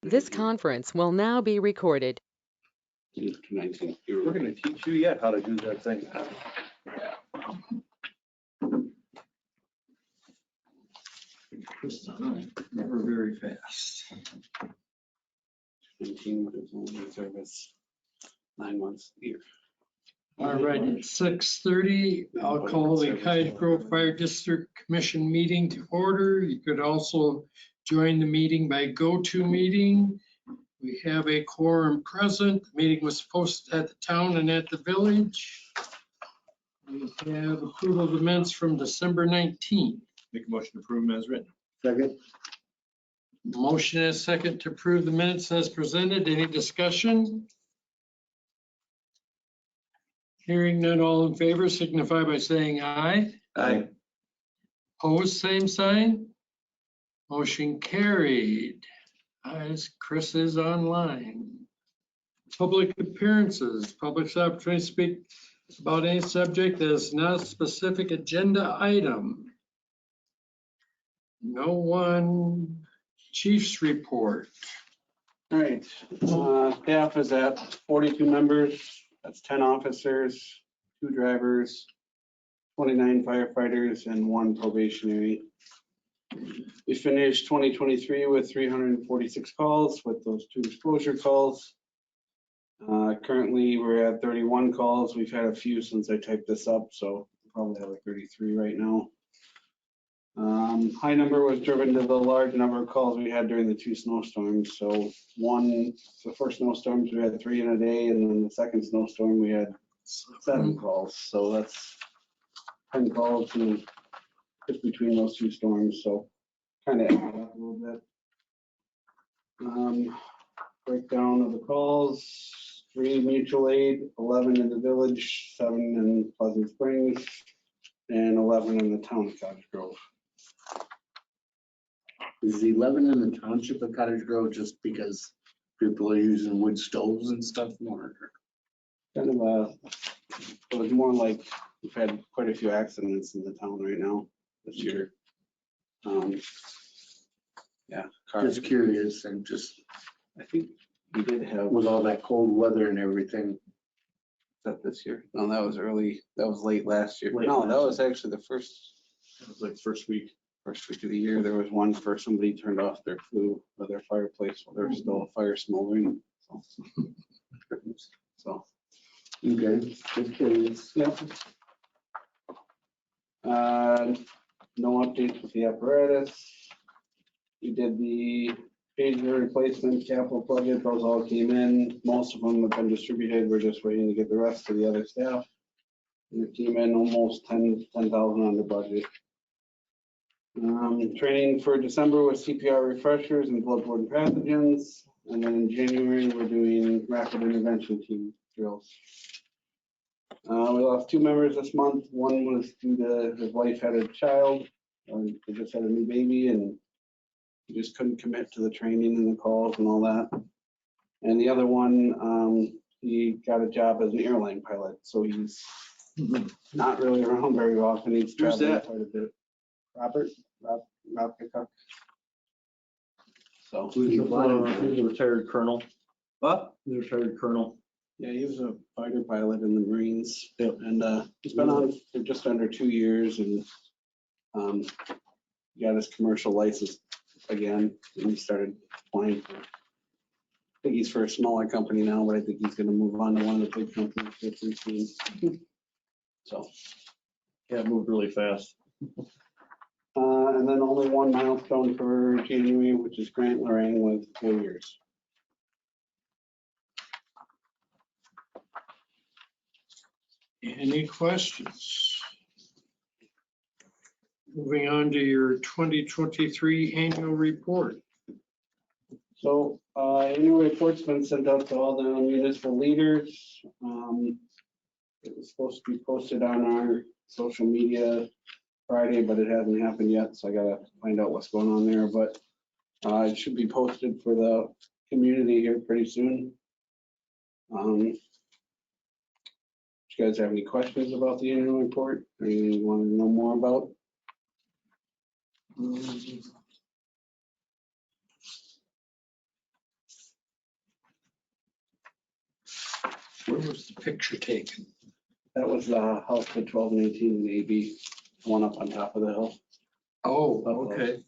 This conference will now be recorded. 19. We're gonna teach you yet how to do that thing. Never very fast. 19, what is only service 9 months a year. All right, it's 6:30. I'll call the Cottage Grove Fire District Commission meeting to order. You could also join the meeting by go-to meeting. We have a quorum present. The meeting was posted at the town and at the village. We have approval of the minutes from December 19th. Make a motion to approve them as written. Second. Motion and a second to approve the minutes as presented. Any discussion? Hearing none, all in favor signify by saying aye. Aye. Opposed, same sign. Motion carried. As Chris is online. Public appearances, public's opportunity to speak about any subject that is not a specific agenda item. No one. Chief's report. All right, staff is at 42 members. That's 10 officers, 2 drivers, 29 firefighters, and 1 probationary. We finished 2023 with 346 calls with those 2 exposure calls. Currently, we're at 31 calls. We've had a few since I typed this up, so we probably have like 33 right now. High number was driven to the large number of calls we had during the 2 snowstorms. So the first snowstorms, we had 3 in a day, and then the second snowstorm, we had 7 calls. So that's 10 calls just between those 2 storms. So kind of added up a little bit. Breakdown of the calls: 3 mutual aid, 11 in the village, 7 in Pleasant Springs, and 11 in the town of Cottage Grove. Is the 11 in the township of Cottage Grove just because people are using wood stoves and stuff more? Kind of it was more like we've had quite a few accidents in the town right now this year. Yeah, cars. Just curious and just I think we did have, with all that cold weather and everything. that this year? No, that was late last year. Late No, last that was actually the first It was like first week. week of the year. There was one where somebody turned off their flue or their fireplace while there was still a fire smoldering. So, Okay, just curious. yeah. No updates with the apparatus. We did the pager replacement capital budget. Those all came in. Most of them have been distributed. We're just waiting to get the rest to the other staff. And it came in almost 10,000 under budget. Training for December was CPR refreshers and bloodborne pathogens. And then in January, we're doing rapid intervention team drills. We lost 2 members this month. One was due to his wife had a child, and they just had a new baby, and he just couldn't commit to the training and the calls and all that. And the other one, he got a job as an airline pilot, so he's not really around very often. He's Who's traveling that? quite a bit. Rob Hickok. So, Who's the retired colonel? What? Who's the retired colonel? yeah, he was a fighter pilot in the Marines. Yep. And he's been on for just under 2 years, and got his commercial license again, and he started flying for, I think he's for a smaller company now, but I think he's gonna move on to one of the big companies here pretty soon. So, Yeah, it moved really fast. and then only one milestone for January, which is Grant Lorraine with 4 years. Any questions? Moving on to your 2023 annual report. So, annual report's been sent out to all the municipal leaders. It was supposed to be posted on our social media Friday, but it hasn't happened yet, so I gotta find out what's going on there, but it should be posted for the community here pretty soon. Do you guys have any questions about the annual report, or anything you want to know more about? Where was the picture taken? That was the house for 12 and 18 and AB, one up on top of the hill. Oh, okay.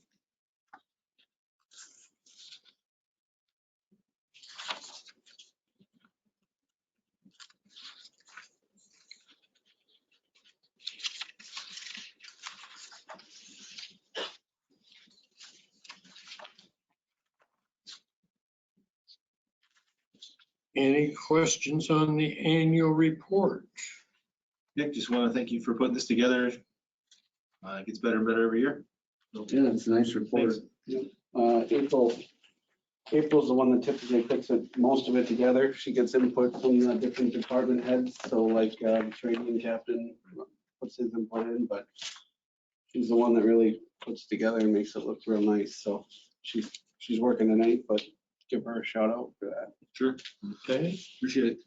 Any questions on the annual report? Nick, just want to thank you for putting this together. It gets better and better every year. Yeah, it's a nice report. April's the one that typically puts most of it together. She gets input from the different department heads, so like the training captain puts his input in, but she's the one that really puts it together and makes it look real nice, so she's working tonight, but give her a shout out for that. Sure. Okay. Appreciate it.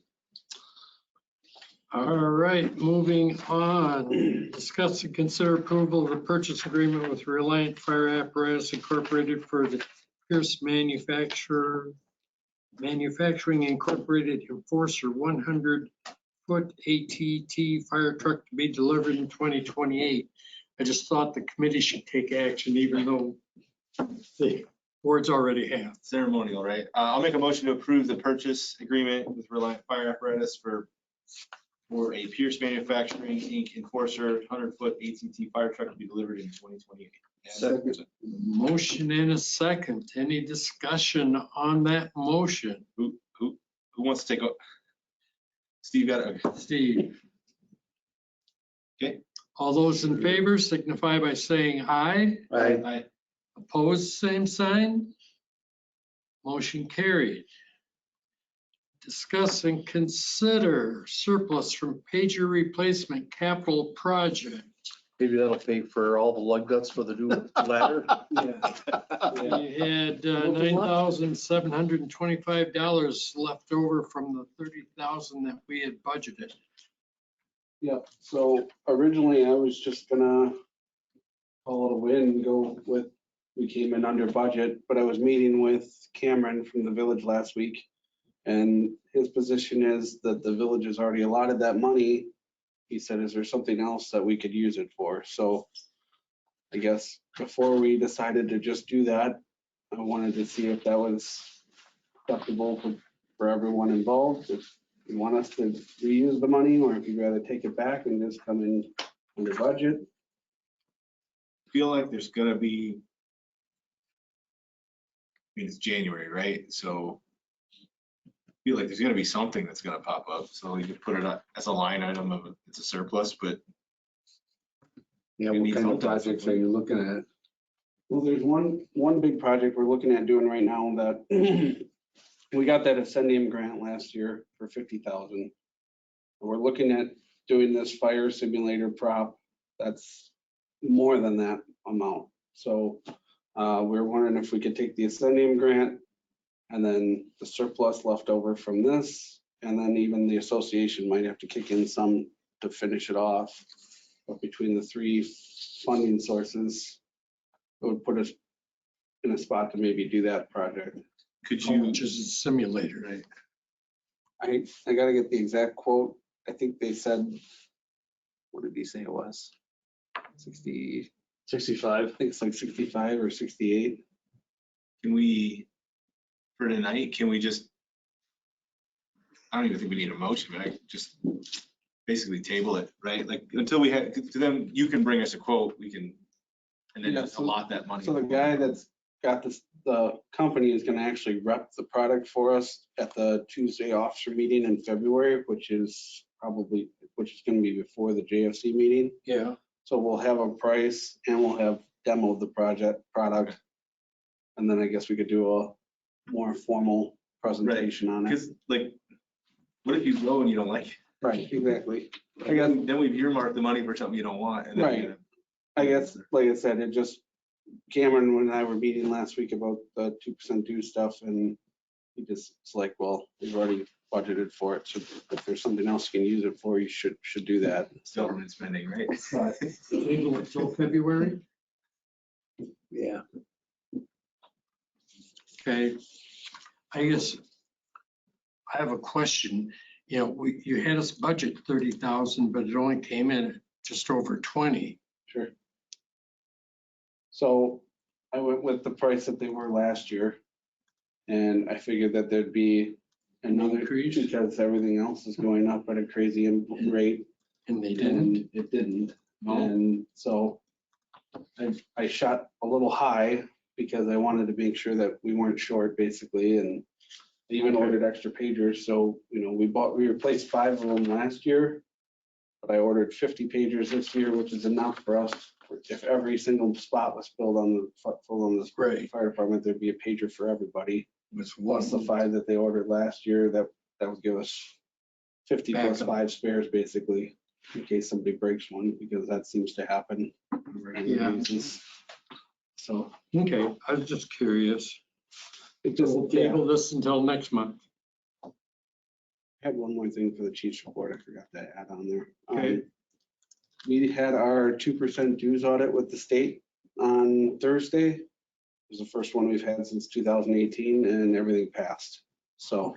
All right, moving on. Discuss and consider approval of the purchase agreement with Reliant Fire Apparatus Incorporated for the Pierce Manufacturing Incorporated Enforcer 100-foot ATT fire truck to be delivered in 2028. I just thought the committee should take action even though the boards already have. Ceremonial, right? I'll make a motion to approve the purchase agreement with Reliant Fire Apparatus for a Pierce Manufacturing Inc. Enforcer 100-foot ATT fire truck to be delivered in 2028. Second. Motion and a second. Any discussion on that motion? Who wants to take up? Steve got it. Okay. Steve? Okay. All those in favor signify by saying aye. Aye. Opposed, same sign. Motion carried. Discuss and consider surplus from pager replacement capital project. Maybe that'll pay for all the lug nuts for the new ladder. We had $9,725 left over from the $30,000 that we had budgeted. Yep, so originally I was just gonna call it a win and go with, we came in under budget, but I was meeting with Cameron from the village last week. And his position is that the village has already allotted that money. He said, is there something else that we could use it for? So I guess before we decided to just do that, I wanted to see if that was acceptable for everyone involved. If you want us to reuse the money, or if you'd rather take it back and just come in under budget. Feel like there's gonna be, I mean, it's January, right? So feel like there's gonna be something that's gonna pop up. So you could put it up as a line item of, it's a surplus, but Yeah, You what need kind of something. projects are you looking at? Well, there's one big project we're looking at doing right now that we got that Ascendium grant last year for 50,000. We're looking at doing this fire simulator prop. That's more than that amount. So we're wondering if we could take the Ascendium grant and then the surplus left over from this, and then even the association might have to kick in some to finish it off. But between the three funding sources, it would put us in a spot to maybe do that project. could How you, much is a simulator? right? I gotta get the exact quote. I think they said, what did he say it was? 60, 65. I think it's like 65 or 68. Can we, for tonight, can we just, I don't even think we need a motion, but I just basically table it, right? Like until we have, to them, you can bring us a quote, we can, and then Yeah, just so- allot that money. So the guy that's got this, the company is gonna actually rep the product for us at the Tuesday officer meeting in February, which is gonna be before the JFC meeting. Yeah. So we'll have a price and we'll have demoed the product. And then I guess we could do a more formal presentation on it. Because like, what if you go and you don't like it? Right, exactly. I guess, Then we've earmarked the money for something you don't want. And then Right. I guess, like I said, it just, Cameron and I were meeting last week about the 2% due stuff, and he just, it's like, well, we've already budgeted for it, so if there's something else you can use it for, you should do that. It's government spending, right? Legal until February? Yeah. Okay. I guess I have a question. you know, you had us budget 30,000, but it only came in at just over 20. Sure. So I went with the price that they were last year. And I figured that there'd be another Increase? because everything else is going up at a crazy rate. And they didn't. And it didn't. No. And so I shot a little high because I wanted to make sure that we weren't short basically. And I even Okay. ordered extra pagers. So, you know, we replaced 5 of them last year. But I ordered 50 pagers this year, which is enough for us. If every single spot was filled on the Right. fire department, there'd be a pager for everybody. Was Plus the 5 that they ordered last year, that would give us 50 plus Backup. 5 spares basically, in case somebody breaks one, because that seems to happen. on a regular Yeah. basis. So Okay, I was just curious. it just, We'll yeah. table this until next month. I had one more thing for the chief's report I forgot to add on there. Okay. We had our 2% dues audit with the state on Thursday. It was the first one we've had since 2018 and everything passed. So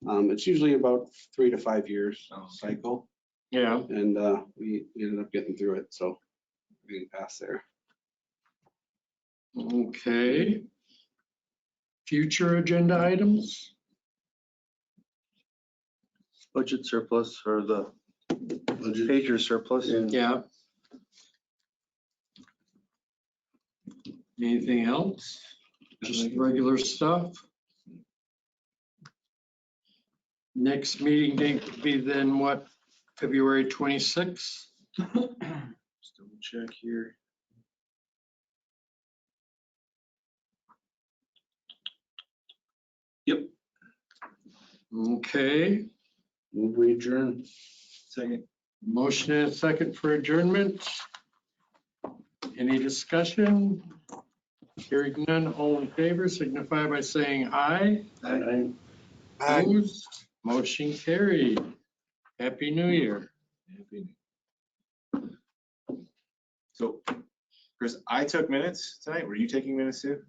it's usually about 3 to 5 years cycle. Yeah. And we ended up getting through it. So everything passed there. Okay. Future agenda items? Budget surplus or the Budget. pager surplus. Yeah. Yeah. Anything else? Just regular stuff? Next meeting date would be then what, February 26th? Just double check here. Yep, Okay, Move we adjourn. second. motion and a second for adjournment. Any discussion? Hearing none, all in favor signify by saying aye. Aye. Opposed, motion carried. Happy New Year. So, Chris, I took minutes tonight. Were you taking minutes too?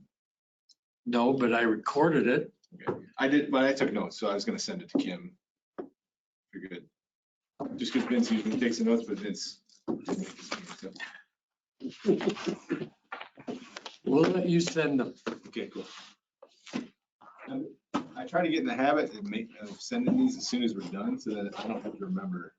No, but I recorded it. I did, but I took notes, so I was gonna send it to Kim. You're good. Just because Vince usually takes the notes, but Vince. We'll let you send them. Okay, cool. I try to get in the habit of sending these as soon as we're done so that I don't have to remember.